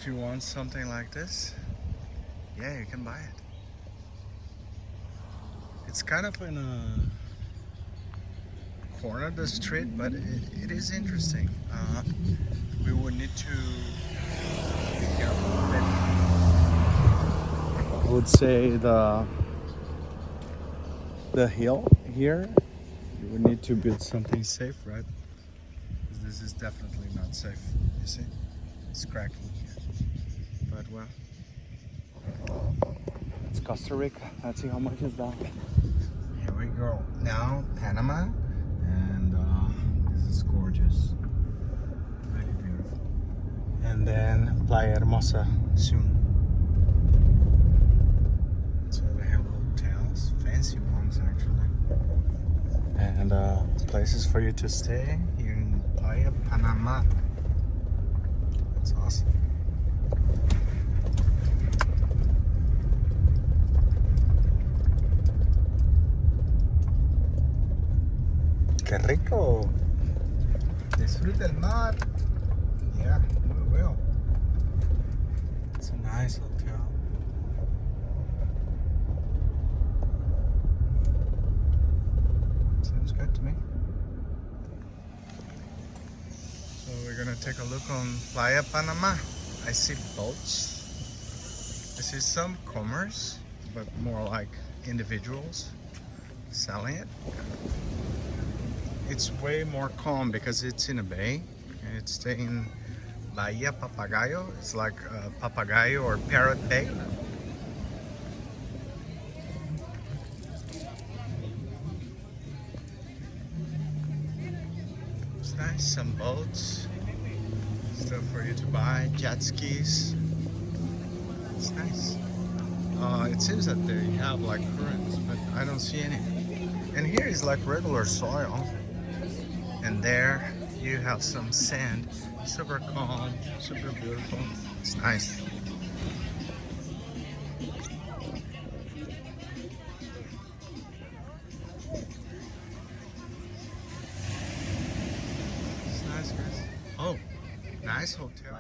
if you want something like this, yeah, you can buy it. It's kind of in a corner of the street, but it is interesting. We would need to be careful with it. I would say the hill here, you would need to build something safe, right? Because this is definitely not safe. You see, it's cracking here. But well, it's Costa Rica. Let's see how much is that. Here we go. Now Panama, and this is gorgeous, really beautiful. And then Playa Hermosa soon. So they have hotels, fancy ones actually, and places for you to stay here in Playa Panama. That's awesome. ¡Qué rico! Disfruta el mar. Yeah, we will. It's a nice hotel. Sounds good to me. So we're gonna take a look on Playa Panama. I see boats. I see some commerce, but more like individuals selling it. It's way more calm because it's in a bay. It's in Bahia Papagayo. It's like a Papagayo or Parrot Bay. It's nice, some boats, stuff for you to buy, jet skis. It's nice. It seems that they have like currents, but I don't see any. And here is like regular soil. And there you have some sand, super calm, super beautiful. It's nice. It's nice, guys. Oh, nice hotel.